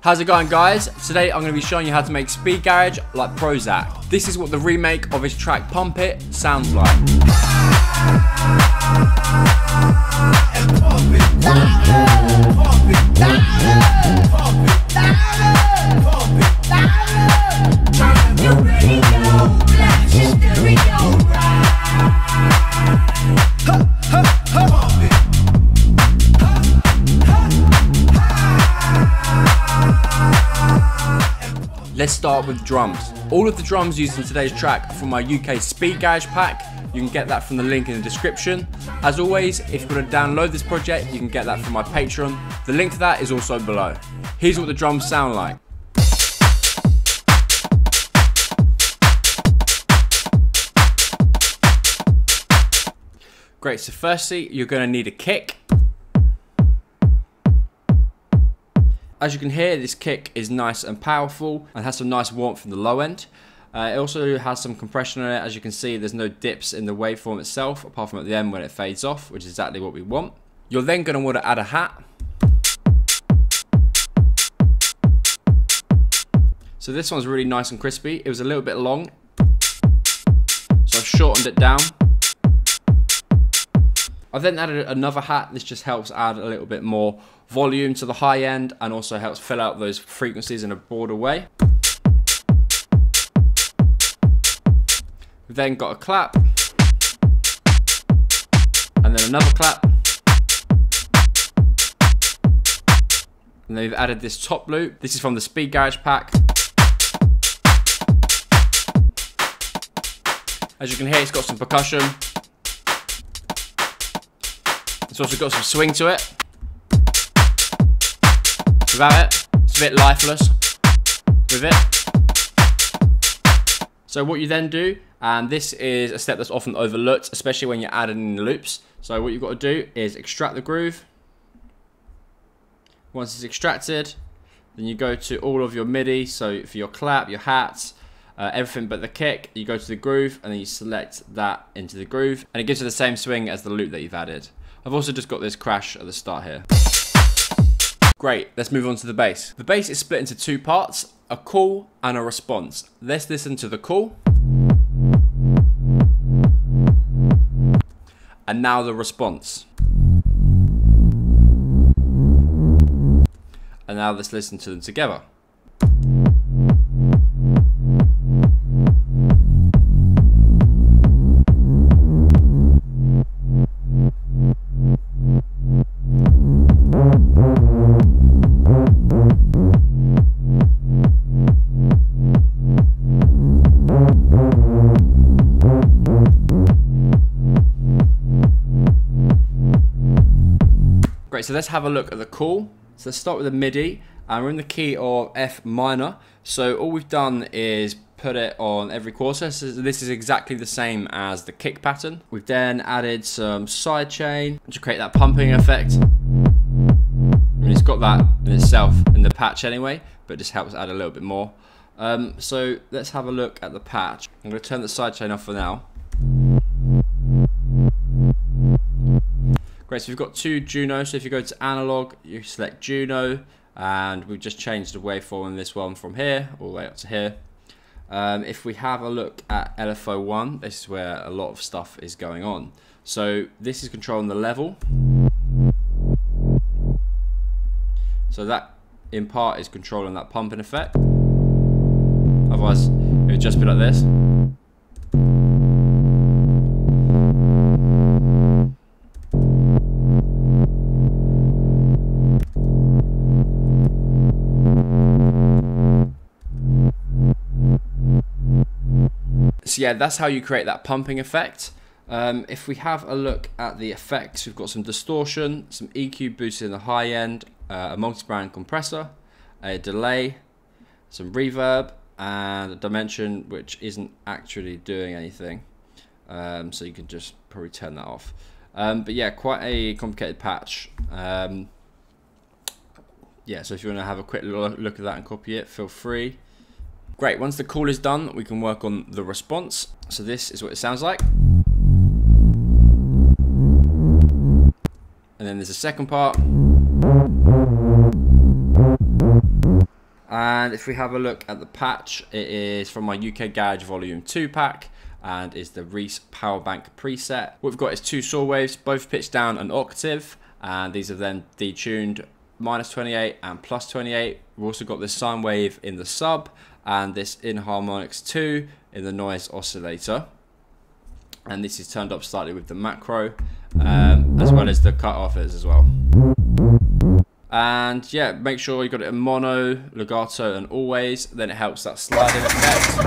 How's it going, guys? Today I'm going to be showing you how to make speed garage like Prozak. This is what the remake of his track Pump It sounds like. Let's start with drums. All of the drums used in today's track are from my UK Speed Garage pack. You can get that from the link in the description. As always, if you want to download this project, you can get that from my Patreon. The link to that is also below. Here's what the drums sound like. Great, so firstly, you're going to need a kick. As you can hear, this kick is nice and powerful and has some nice warmth from the low end. It also has some compression on it. As you can see, there's no dips in the waveform itself, apart from at the end when it fades off, which is exactly what we want. You're then going to want to add a hat. So this one's really nice and crispy. It was a little bit long, so I've shortened it down. I've then added another hat. This just helps add a little bit more volume to the high end and also helps fill out those frequencies in a broader way. We've then got a clap, and then another clap, and then we've added this top loop. This is from the Speed Garage pack. As you can hear, it's got some percussion. It's also got some swing to it. Without it, it's a bit lifeless with it. So what you then do, and this is a step that's often overlooked, especially when you're adding in the loops. So what you've got to do is extract the groove. Once it's extracted, then you go to all of your MIDI. So for your clap, your hats, everything but the kick, you go to the groove and then you select that into the groove, and it gives you the same swing as the loop that you've added. I've also just got this crash at the start here. Great, let's move on to the bass. The bass is split into two parts, a call and a response. Let's listen to the call. And now the response. And now let's listen to them together. Great, so let's have a look at the call. So let's start with the MIDI, and we're in the key of F minor. So all we've done is put it on every quarter. So this is exactly the same as the kick pattern. We've then added some sidechain to create that pumping effect. I mean, it's got that in itself in the patch anyway, but it just helps add a little bit more. So let's have a look at the patch. I'm going to turn the sidechain off for now. Great, so we've got two Juno. So if you go to analog, you select Juno, and we've just changed the waveform in this one from here all the way up to here. If we have a look at LFO1, this is where a lot of stuff is going on. So this is controlling the level. So that in part is controlling that pumping effect. Otherwise, it would just be like this. So yeah, that's how you create that pumping effect. If we have a look at the effects, we've got some distortion, some EQ boosted in the high end, a multi-band compressor, a delay, some reverb, and a dimension which isn't actually doing anything. So you can just probably turn that off. But yeah, quite a complicated patch. Yeah, so if you want to have a quick look at that and copy it, feel free. Great, once the call is done, we can work on the response. So this is what it sounds like. And then there's a second part. And if we have a look at the patch, it is from my UK Garage Volume 2 pack and is the Reese Powerbank preset. What we've got is 2 saw waves, both pitched down an octave, and these are then detuned -28 and +28. We've also got this sine wave in the sub and this in harmonics 2 in the noise oscillator. And this is turned up slightly with the macro, as well as the cut-offers as well. And yeah, make sure you got it in mono, legato and always, then it helps that sliding effect.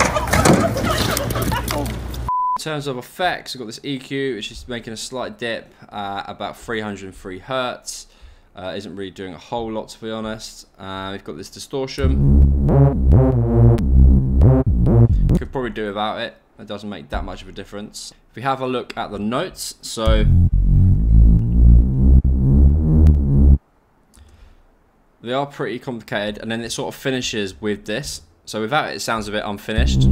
In terms of effects, we've got this EQ, which is making a slight dip at about 303 Hertz. Isn't really doing a whole lot, to be honest. We've got this distortion. Could probably do without it. It doesn't make that much of a difference. If we have a look at the notes, so they are pretty complicated, and then it sort of finishes with this. So without it, it sounds a bit unfinished.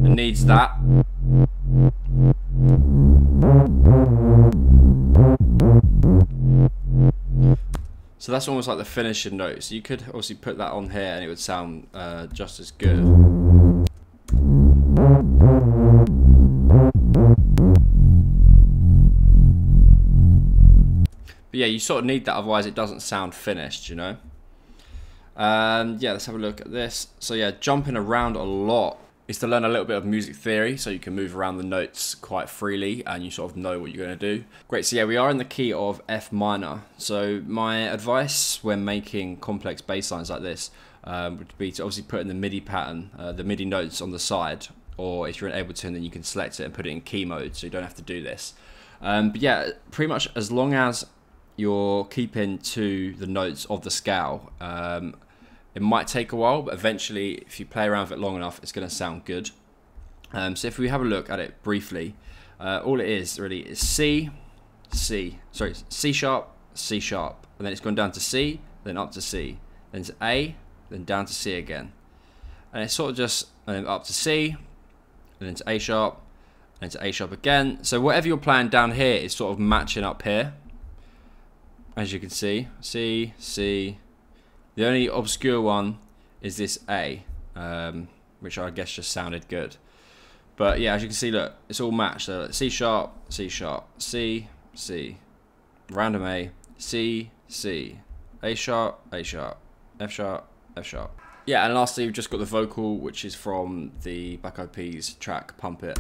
It needs that. So that's almost like the finishing note. So you could obviously put that on here and it would sound just as good. But yeah, you sort of need that, otherwise it doesn't sound finished, you know. Yeah, let's have a look at this. So yeah, jumping around a lot is to learn a little bit of music theory, so you can move around the notes quite freely and you sort of know what you're going to do. Great, so yeah, we are in the key of F minor. So my advice when making complex bass lines like this would be to obviously put in the MIDI pattern, the MIDI notes on the side, or if you're in Ableton, then you can select it and put it in key mode, so you don't have to do this. But yeah, pretty much as long as you're keeping to the notes of the scale, it might take a while, but eventually, if you play around with it long enough, it's going to sound good. So if we have a look at it briefly, all it is really is C sharp, C sharp, and then it's gone down to C, then up to C, then to A, then down to C again. And it's sort of just up to C, and then to A sharp, and to A sharp again. So whatever you're playing down here is sort of matching up here. As you can see, C, C. The only obscure one is this A, which I guess just sounded good. But yeah, as you can see, look, it's all matched. So C sharp, C sharp, C, C, random A, C, C, A sharp, A sharp, F sharp, F sharp. Yeah, and lastly, we've just got the vocal, which is from the Black Eyed Peas track Pump It.